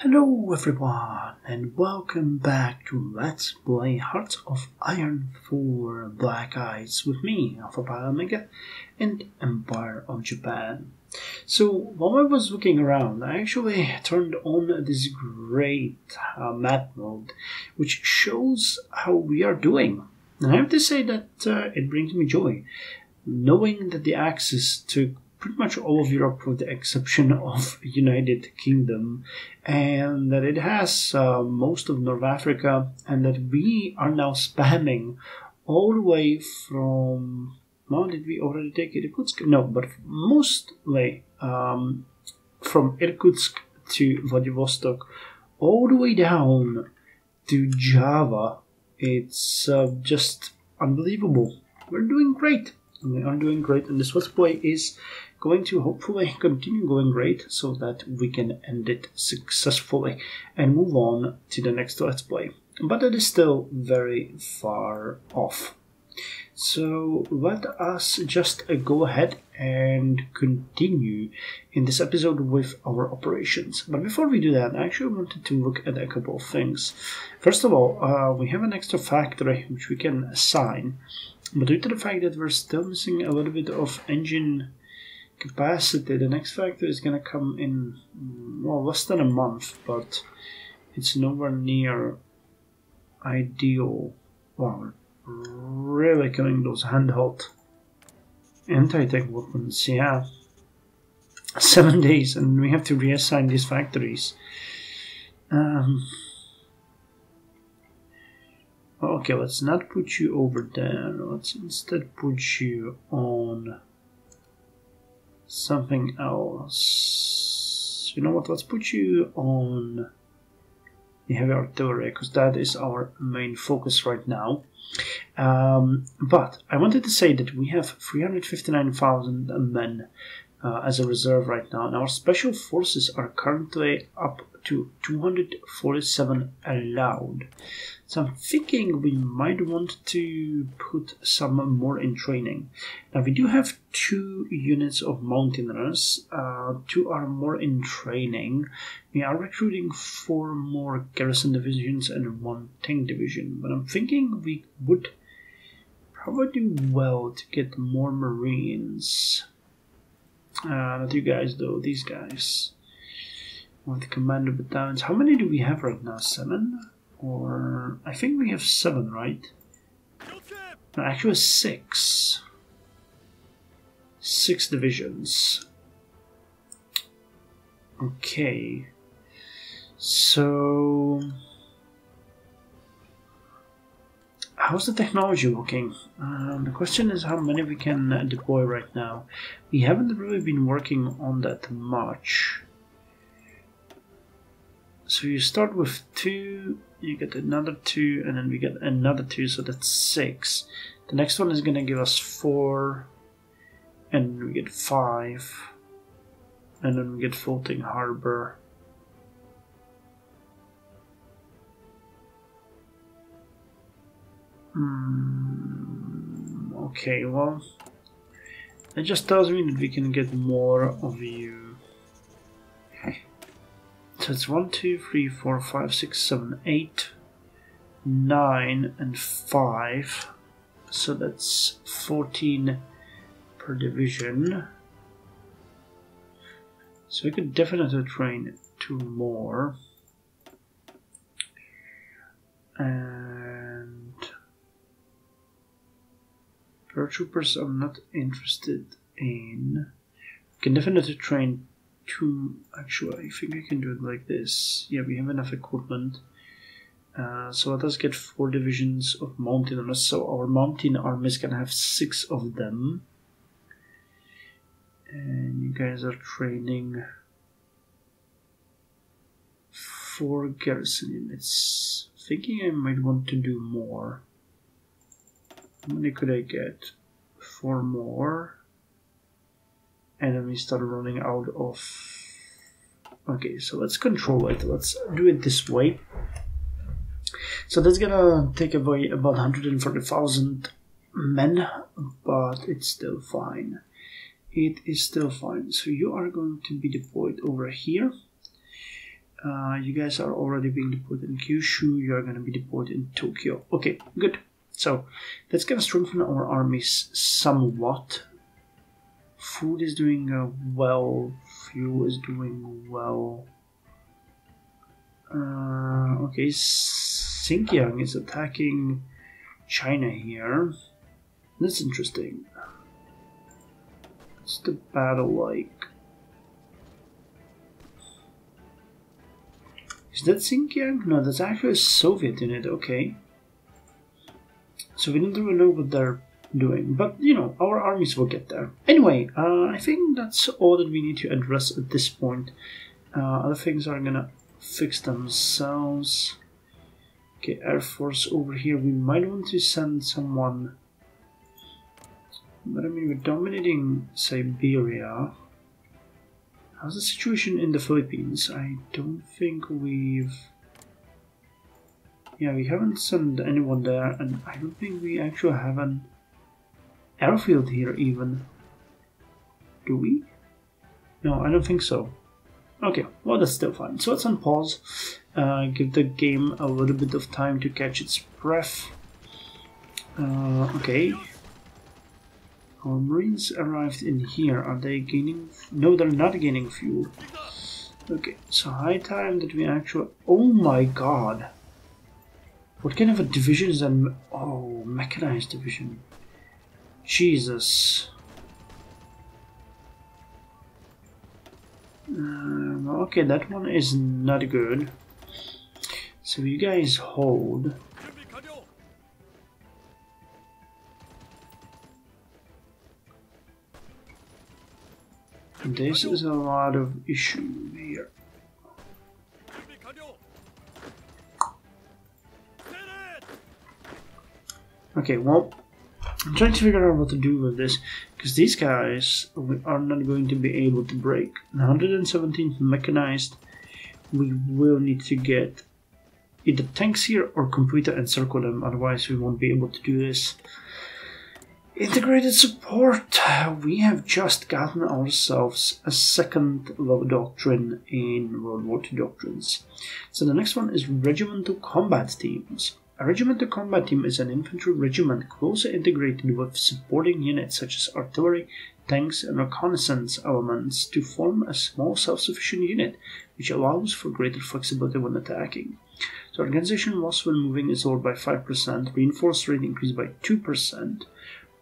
Hello everyone and welcome back to Let's Play Hearts of Iron 4 Black Eyes with me, Alpha Pi Omega, and Empire of Japan. So while I was looking around, I actually turned on this great map mode which shows how we are doing. And I have to say that it brings me joy, knowing that the Axis took pretty much all of Europe with the exception of United Kingdom, and that it has most of North Africa, and that we are now spamming all the way from... Well, did we already take Irkutsk? No, but mostly from Irkutsk to Vladivostok, all the way down to Java. It's just unbelievable. We're doing great. We are doing great, and this Let's Play is going to hopefully continue going great so that we can end it successfully and move on to the next Let's Play. But it is still very far off. So let us just go ahead and continue in this episode with our operations. But before we do that, I actually wanted to look at a couple of things. First of all, we have an extra factory which we can assign. But due to the fact that we're still missing a little bit of engine capacity, the next factory is going to come in, well, less than a month, but it's nowhere near ideal. Wow, really killing those handheld anti-tank weapons, yeah. 7 days, and we have to reassign these factories. Okay, let's not put you over there. Let's instead put you on something else. You know what? Let's put you on the heavy artillery, because that is our main focus right now. But I wanted to say that we have 359,000 men as a reserve right now, and our special forces are currently up to 247 allowed. So I'm thinking we might want to put some more in training. Now we do have 2 units of mountaineers, 2 are more in training. We are recruiting 4 more garrison divisions and 1 tank division, but I'm thinking we would probably do well to get more marines. Not you guys though, these guys. With the commander battalions. How many do we have right now? 7? Or I think we have 7, right? No, actually 6. 6 divisions. Okay. So how's the technology looking? The question is how many we can deploy right now. We haven't really been working on that much. So you start with 2, you get another 2, and then we get another 2, so that's 6. The next one is going to give us 4, and we get 5, and then we get floating harbor. Okay, well, it just tells me that we can get more of you. So it's 1, 2, 3, 4, 5, 6, 7, 8, 9, and 5. So that's 14 per division. So we could definitely train 2 more. And paratroopers I'm not interested in. We can definitely train 2, actually, I think I can do it like this. Yeah, we have enough equipment. So let us get 4 divisions of mountaineers. So our mountain army is gonna have 6 of them. And you guys are training 4 garrison units. Thinking I might want to do more. How many could I get? 4 more. And then we start running out of... Okay, so let's control it. Let's do it this way. So that's gonna take away about 140,000 men, but it's still fine. It is still fine. So you are going to be deployed over here. You guys are already being deployed in Kyushu. You are going to be deployed in Tokyo. Okay, good. So that's going to strengthen our armies somewhat. Food is doing well. Fuel is doing well. Okay, Xinjiang is attacking China here. That's interesting. What's the battle like? Is that Xinjiang? No, that's actually a Soviet unit, okay. So we don't really know what they're doing, but you know, our armies will get there. Anyway, I think that's all that we need to address at this point. Other things are gonna fix themselves. Okay, Air Force over here. We might want to send someone, but I mean, we're dominating Siberia. How's the situation in the Philippines? I don't think we've... Yeah, we haven't sent anyone there, and I don't think we actually have an airfield here even. Do we? No, I don't think so. Okay, well that's still fine. So let's unpause, give the game a little bit of time to catch its breath. Okay. Our Marines arrived in here. Are they gaining... No, they're not gaining fuel. Okay, so high time that we actually... Oh my god! What kind of a division is that? Oh, mechanized division. Jesus. Okay, that one is not good. So you guys hold. This is a lot of issue here. Okay, well, I'm trying to figure out what to do with this, because these guys are not going to be able to break. 117th mechanized, we will need to get either tanks here or completely encircle them, otherwise we won't be able to do this. Integrated support, we have just gotten ourselves a second level doctrine in World War II doctrines. So the next one is regimental combat teams. A regimental combat team is an infantry regiment closely integrated with supporting units such as artillery, tanks, and reconnaissance elements to form a small self-sufficient unit, which allows for greater flexibility when attacking. So organization loss when moving is lowered by 5%, reinforced rate increased by 2%.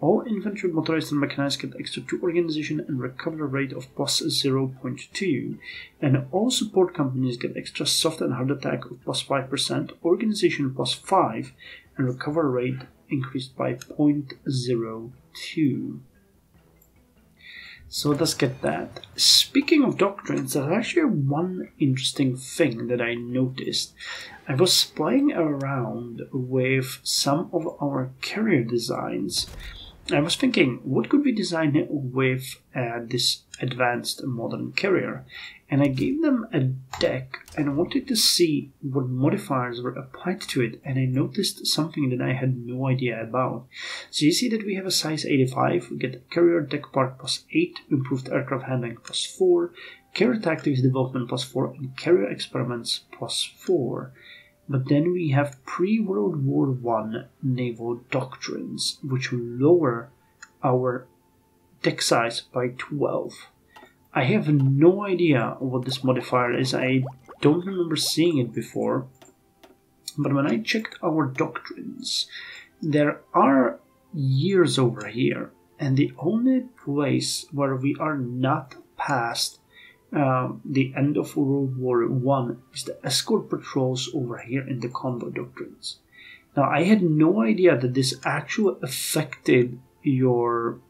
All infantry, motorized, and mechanized get extra 2 organization and recovery rate of plus 0.2, and all support companies get extra soft and hard attack of plus 5%, organization plus 5, and recovery rate increased by 0.02. So let's get that. Speaking of doctrines, there's actually one interesting thing that I noticed. I was playing around with some of our carrier designs. I was thinking, what could we design with this advanced modern carrier? And I gave them a deck and I wanted to see what modifiers were applied to it, and I noticed something that I had no idea about. So you see that we have a size 85, we get carrier deck part plus 8, improved aircraft handling plus 4, carrier tactics development plus 4, and carrier experiments plus 4. But then we have pre-World War I naval doctrines, which will lower our deck size by 12. I have no idea what this modifier is. I don't remember seeing it before. But when I checked our doctrines, there are years over here. And the only place where we are not past the end of World War I is the escort patrols over here in the convoy doctrines. Now, I had no idea that this actually affected your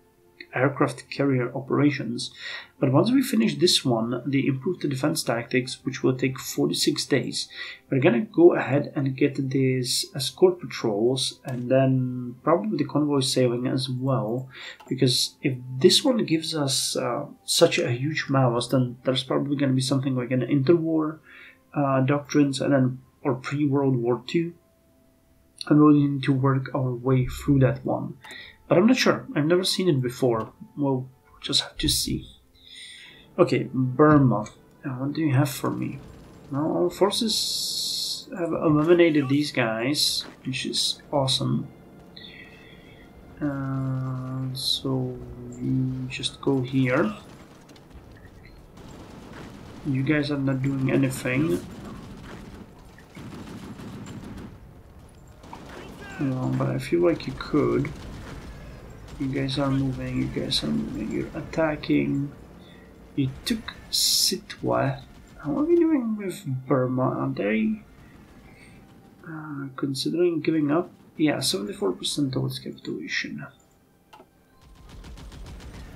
aircraft carrier operations, but once we finish this one, the improved defense tactics, which will take 46 days, we're gonna go ahead and get these escort patrols and then probably the convoy sailing as well, because if this one gives us such a huge malus, then there's probably gonna be something like an interwar doctrines and then or pre-World War II, and we'll need to work our way through that one. But I'm not sure. I've never seen it before. We'll just have to see. Okay, Burma. What do you have for me? Now our forces have eliminated these guys, which is awesome. So you just go here. You guys are not doing anything. But I feel like you could. You guys are moving, you're attacking. You took Sitwa. What are we doing with Burma? Are they considering giving up? Yeah, 74% towards capitulation.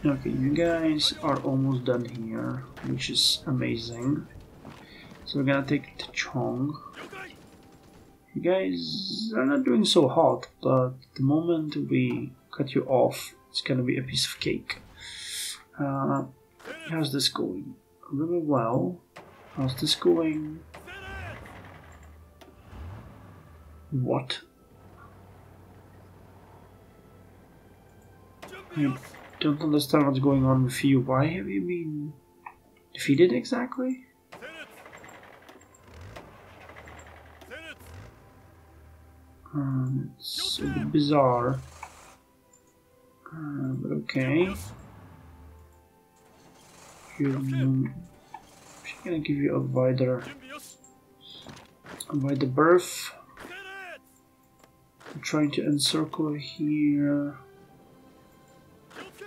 Okay, you guys are almost done here, which is amazing. So we're gonna take Tachong. You guys are not doing so hot, but the moment we cut you off, it's gonna be a piece of cake. How's this going? Really well. How's this going? What? I don't understand what's going on with you. Why have you been defeated exactly? It's a bit bizarre. But okay. She's gonna give you a wider berth. I'm trying to encircle here.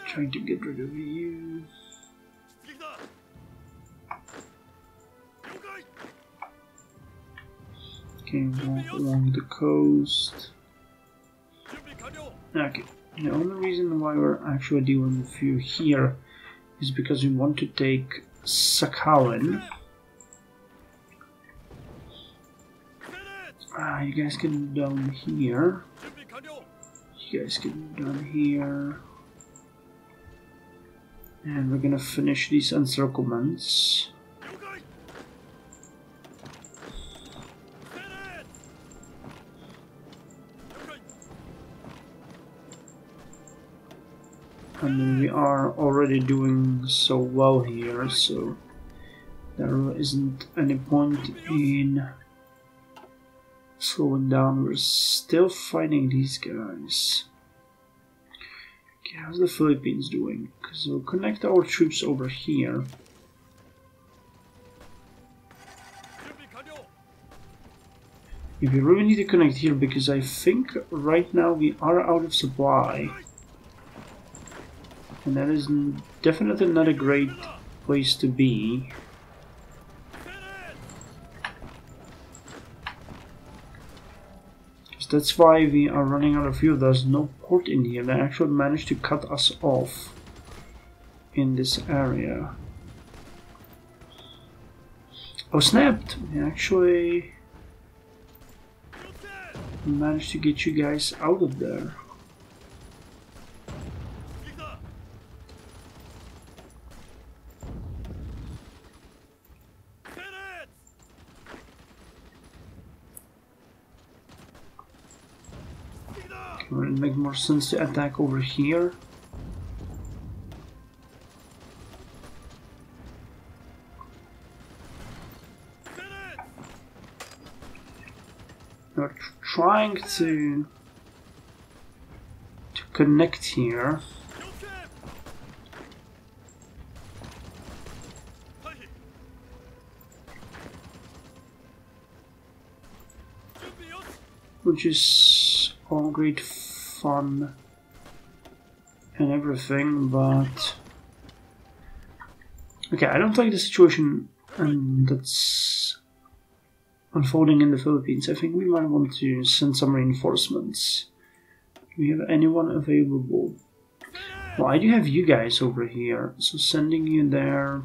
Trying to get rid of you. Okay, walk along the coast. Okay, the only reason why we're actually dealing with you here is because we want to take Sakhalin. You guys can go down here. You guys can go down here. And we're gonna finish these encirclements. And we are already doing so well here, so there isn't any point in slowing down. We're still fighting these guys. Okay, how's the Philippines doing? Because we'll connect our troops over here. If we really need to connect here, because I think right now we are out of supply. And that is definitely not a great place to be. That's why we are running out of fuel. There's no port in here. They actually managed to cut us off in this area. Oh, snapped! We actually managed to get you guys out of there. Would it make more sense to attack over here? We're trying to connect here. Which is all great fun and everything, but okay, I don't like the situation that's unfolding in the Philippines. I think we might want to send some reinforcements. Do we have anyone available? Well, I do have you guys over here, so sending you there.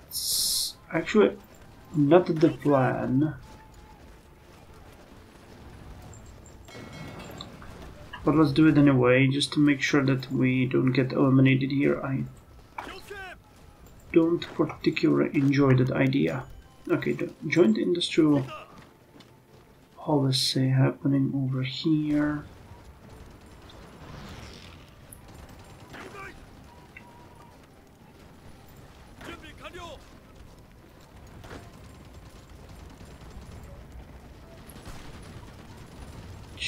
It's actually not the plan. But let's do it anyway, just to make sure that we don't get eliminated here. I don't particularly enjoy that idea. Okay, the joint industrial policy happening over here.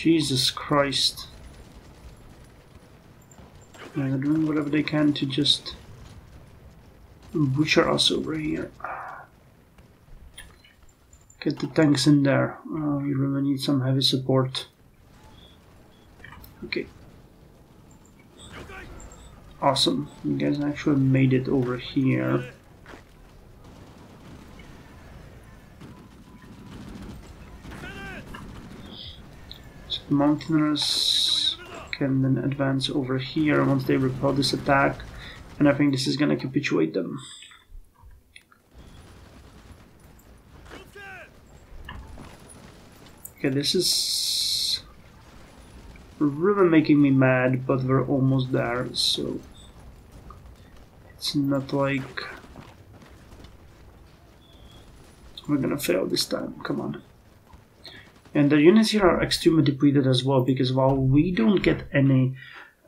Jesus Christ. Yeah, they're doing whatever they can to just butcher us over here. Get the tanks in there. We really need some heavy support. Okay. Awesome. You guys actually made it over here. So the Mountaineers can then advance over here once they repel this attack. And I think this is gonna capitulate them. Okay, this is really making me mad, but we're almost there, so it's not like we're gonna fail this time. Come on. And the units here are extremely depleted as well, because while we don't get any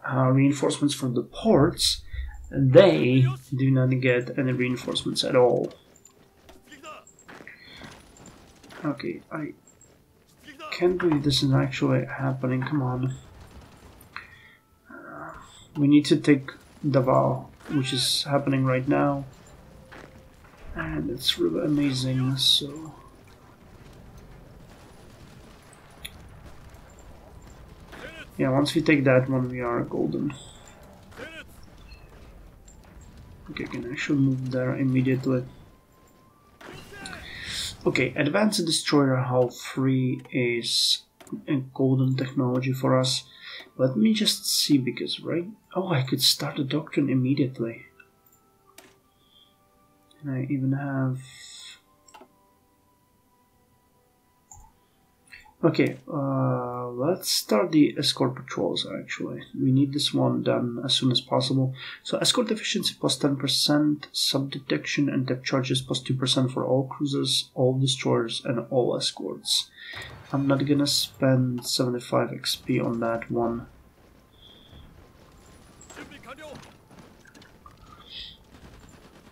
reinforcements from the ports, they do not get any reinforcements at all. Okay, I can't believe this is actually happening. Come on. We need to take Davao, which is happening right now. And it's really amazing, so... yeah, once we take that one, we are golden. Okay, I can actually move there immediately. Okay, Advanced Destroyer Hull 3 is a golden technology for us. Let me just see, because oh, I could start a doctrine immediately. And I even have... okay, let's start the escort patrols actually. We need this one done as soon as possible. So escort efficiency plus 10%, sub-detection and depth charges plus 2% for all cruisers, all destroyers and all escorts. I'm not gonna spend 75 XP on that one.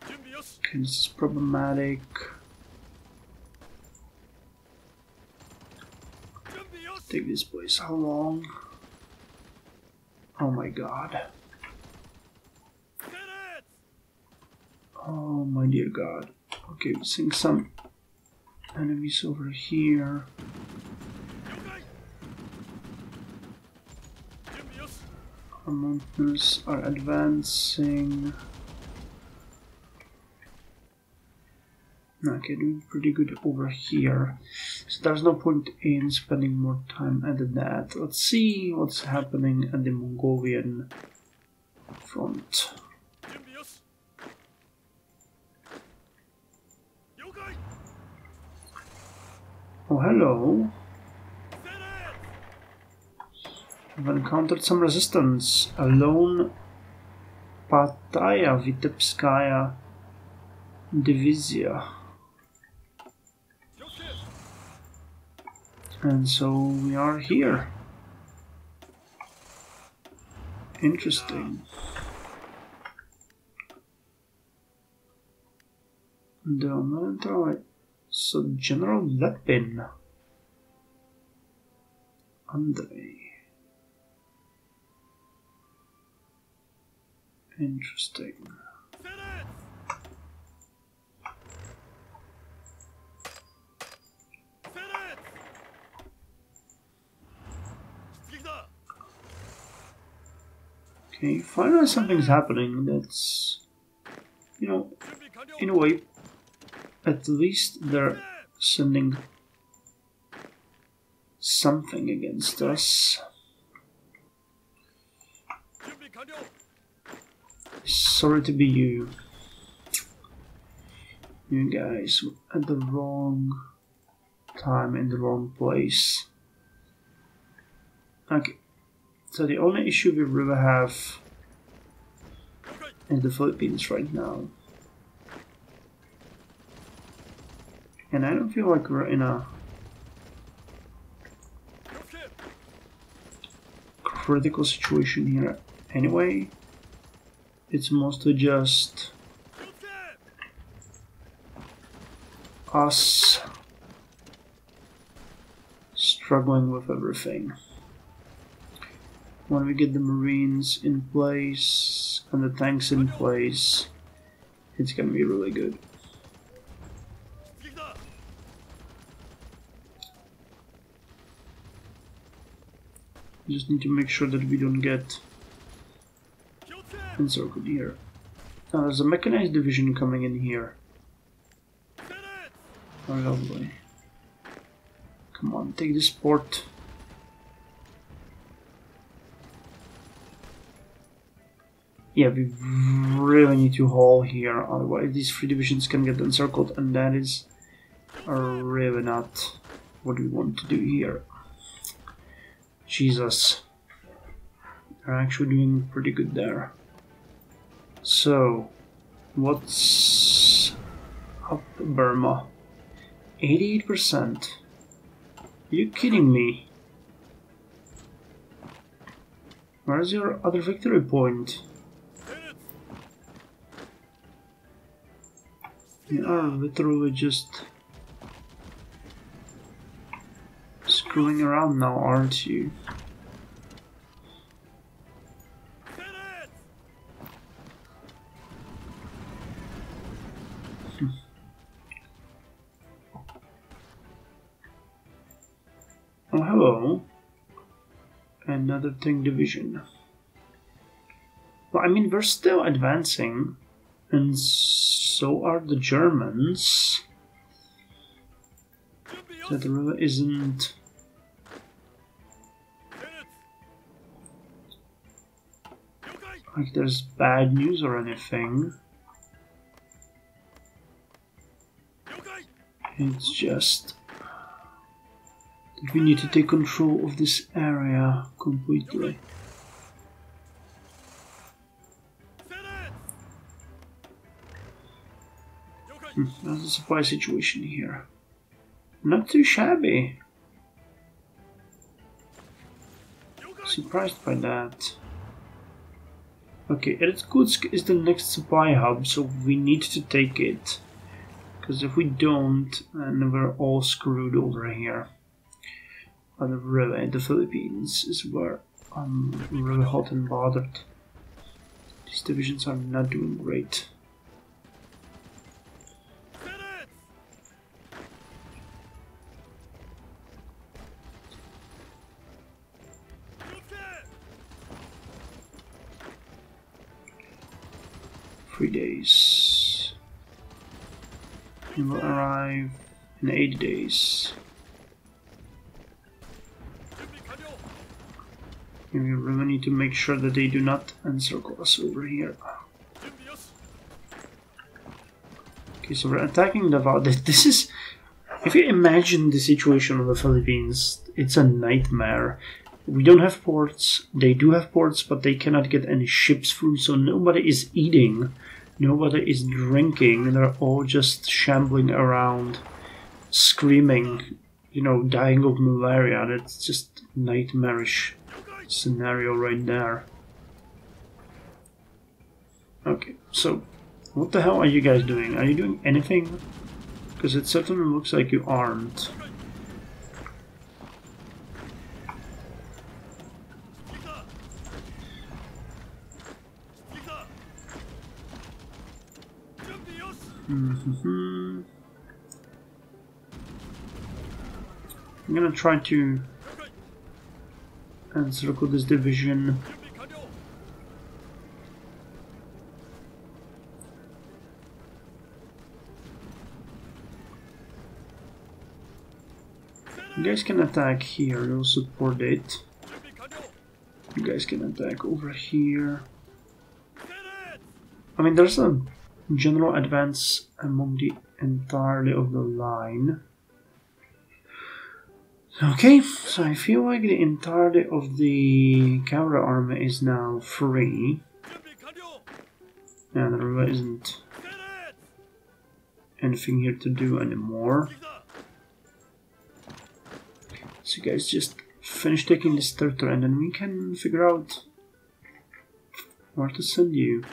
Okay, this is problematic. Take this place. How long? Oh my god. Oh my dear god. Okay, we're seeing some enemies over here. Our mountains are advancing. Okay, doing pretty good over here. So there's no point in spending more time at that. Let's see what's happening at the Mongolian front. Oh, hello. I've encountered some resistance. A lone Pataya Vitebskaya Divizia. And so we are here. Interesting. The military. So General Lepin. Andrei. Interesting. Okay, finally something's happening that's, you know, in a way, at least they're sending something against us. Sorry to be you. You guys were at the wrong time in the wrong place. Okay. So the only issue we really have in the Philippines right now. And I don't feel like we're in a critical situation here anyway. It's mostly just us struggling with everything. when we get the Marines in place and the tanks in place, it's gonna be really good. We just need to make sure that we don't get encircled here. Now there's a mechanized division coming in here. Oh, lovely. Come on, take this port. Yeah, we really need to haul here, otherwise these 3 divisions can get encircled, and that is really not what we want to do here. Jesus. They're actually doing pretty good there. So, what's up, Burma? 88%. Are you kidding me? Where's your other victory point? You are literally just screwing around now, aren't you? Oh, hello. Another tank division. Well, I mean, we're still advancing, and so are the Germans. That really isn't like there's bad news or anything. It's just that we need to take control of this area completely. That's the supply situation here. Not too shabby. Surprised by that. Okay, Irkutsk is the next supply hub, so we need to take it. Because if we don't, then we're all screwed over here. But really, the Philippines is where I'm really hot and bothered. These divisions are not doing great. Three days. It will arrive in 80 days. And we really need to make sure that they do not encircle us over here. Okay, so we're attacking Davao. This is... If you imagine the situation of the Philippines, it's a nightmare. We don't have ports, they do have ports, but they cannot get any ships through, so nobody is eating, nobody is drinking, they're all just shambling around, screaming, you know, dying of malaria. That's just nightmarish scenario right there. Okay, so what the hell are you guys doing? Are you doing anything? Because it certainly looks like you aren't. I'm gonna try to encircle this division. You guys can attack here, you'll support it. You guys can attack over here. I mean, there's a general advance among the entirety of the line. Okay, so I feel like the entirety of the cavalry army is now free. And there really isn't anything here to do anymore. So you guys just finish taking this territory and then we can figure out where to send you.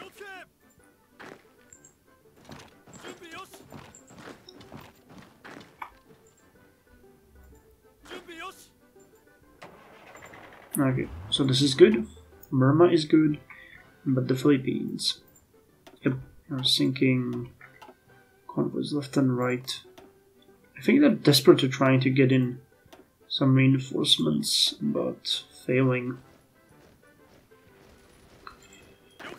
Okay, So this is good. Burma is good. But the Philippines. Yep. Are sinking convoys left and right. I think they're desperate to trying to get in some reinforcements, but failing.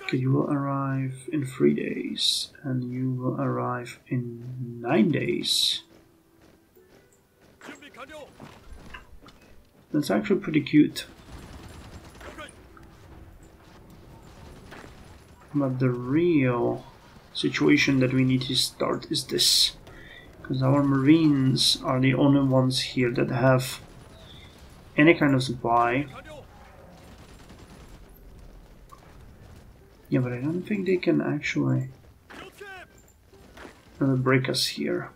Okay, you will arrive in 3 days, and you will arrive in 9 days. That's actually pretty cute. But the real situation that we need to start is this. Because our Marines are the only ones here that have any kind of supply. Yeah, but I don't think they can actually break us here.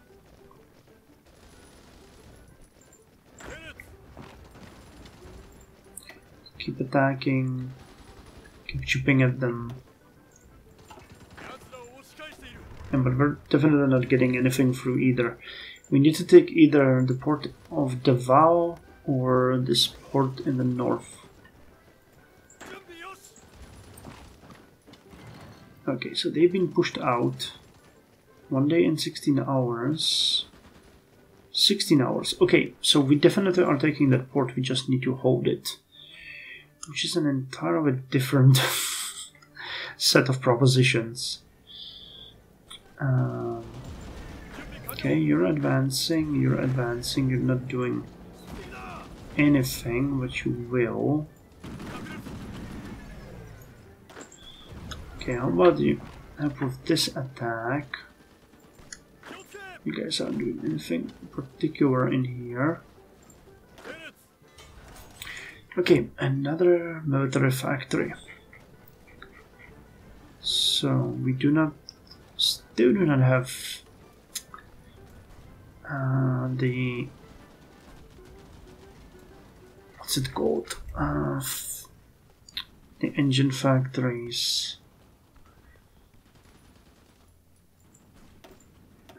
Keep attacking, keep chipping at them. Yeah, but we're definitely not getting anything through either. We need to take either the port of Davao or this port in the north. Okay, so they've been pushed out. 1 day and 16 hours. 16 hours. Okay, so we definitely are taking that port, we just need to hold it. Which is an entirely different set of propositions. Okay, you're advancing, you're not doing anything, but you will. Okay, how about you help with this attack? You guys aren't doing anything particular in here. Okay, another military factory. So we still do not have the, what's it called? The engine factories.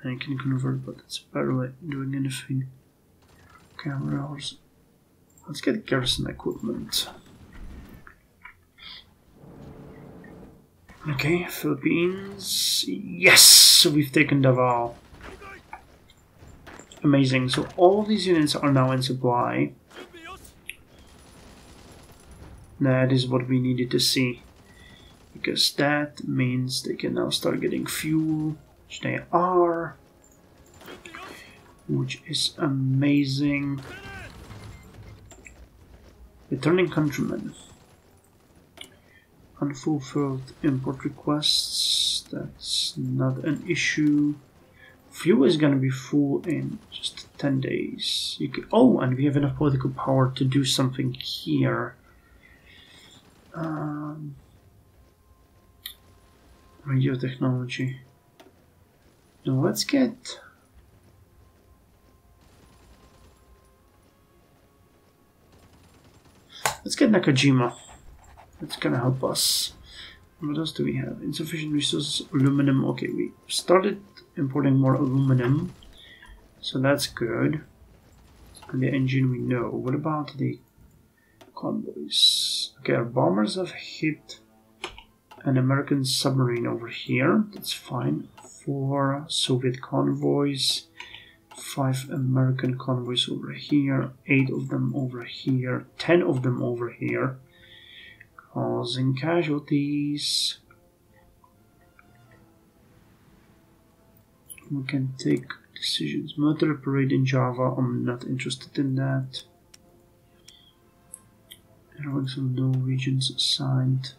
I can convert, but it's barely doing anything. Cameras. Let's get garrison equipment. Okay, Philippines. Yes, we've taken Davao. Amazing. So all these units are now in supply. That is what we needed to see. Because that means they can now start getting fuel, which they are. Which is amazing. Returning countrymen. Unfulfilled import requests. That's not an issue. Fuel is going to be full in just 10 days. Oh, and we have enough political power to do something here. Radio technology. Now let's get... Nakajima. That's gonna help us. What else do we have? Insufficient resources, aluminum. Okay, we started importing more aluminum, so that's good. And the engine we know. What about the convoys? Okay, our bombers have hit an American submarine over here. That's fine. 4 Soviet convoys. 5 American convoys over here. 8 of them over here. 10 of them over here. Causing casualties. We can take decisions. Military parade in Java. I'm not interested in that. Airlines of no regions assigned.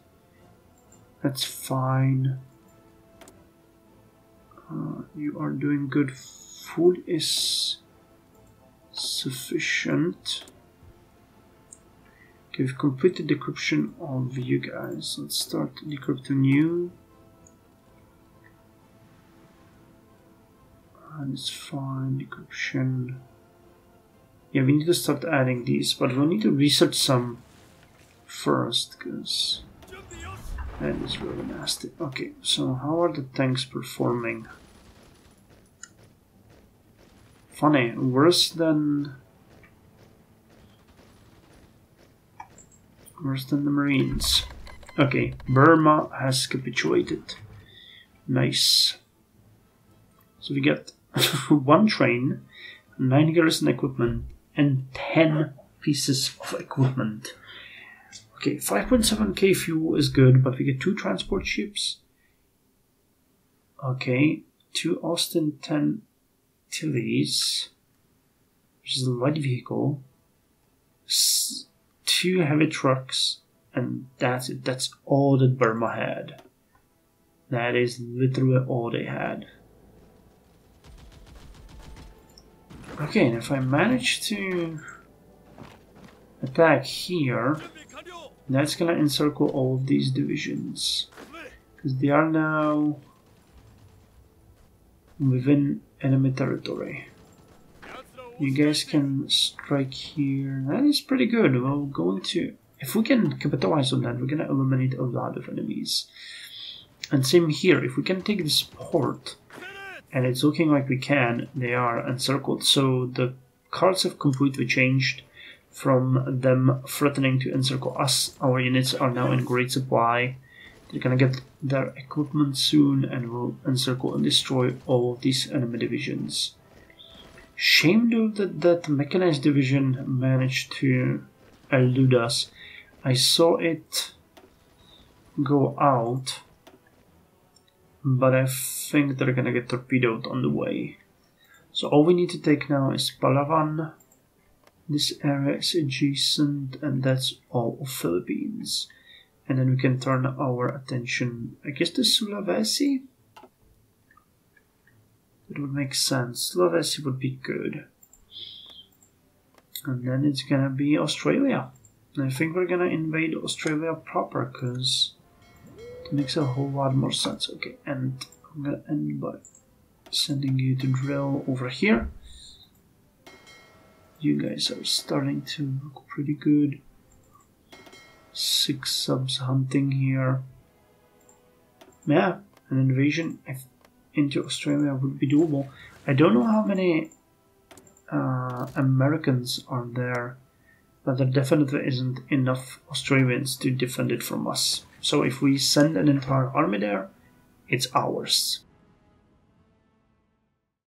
That's fine. You are doing good. Food is sufficient. Okay, we've completed decryption of you guys. Let's start decrypting you. And it's fine, decryption. Yeah, we need to start adding these, but we'll need to research some first, because that is really nasty. Okay, so how are the tanks performing? Funny, worse than Worse than the Marines. Okay, Burma has capitulated. Nice. So we get 1 train, 9 garrison equipment, and 10 pieces of equipment. Okay, 5.7k fuel is good, but we get 2 transport ships. Okay, 2 Austin 10 Tillys, which is a light vehicle. 2 heavy trucks, and that's it. That's all that Burma had. That is literally all they had. Okay, and if I manage to attack here, that's gonna encircle all of these divisions, because they are now within enemy territory. You guys can strike here. That is pretty good. We're going to, if we can capitalize on that, we're gonna eliminate a lot of enemies. And same here, if we can take this port, and it's looking like we can, they are encircled. So the cards have completely changed from them threatening to encircle us. Our units are now in great supply. They're gonna get their equipment soon and will encircle and destroy all of these enemy divisions. Shame though that mechanized division managed to elude us. I saw it go out, but I think they're gonna get torpedoed on the way. So all we need to take now is Palawan. This area is adjacent, and that's all of Philippines. And then we can turn our attention, I guess, to Sulawesi? It would make sense. Sulawesi would be good. And then it's gonna be Australia. And I think we're gonna invade Australia proper, because it makes a whole lot more sense. Okay, and I'm gonna end by sending you to drill over here. You guys are starting to look pretty good. 6 subs hunting here. Yeah, an invasion into Australia would be doable. I don't know how many Americans are there, but there definitely isn't enough Australians to defend it from us. So if we send an entire army there, it's ours.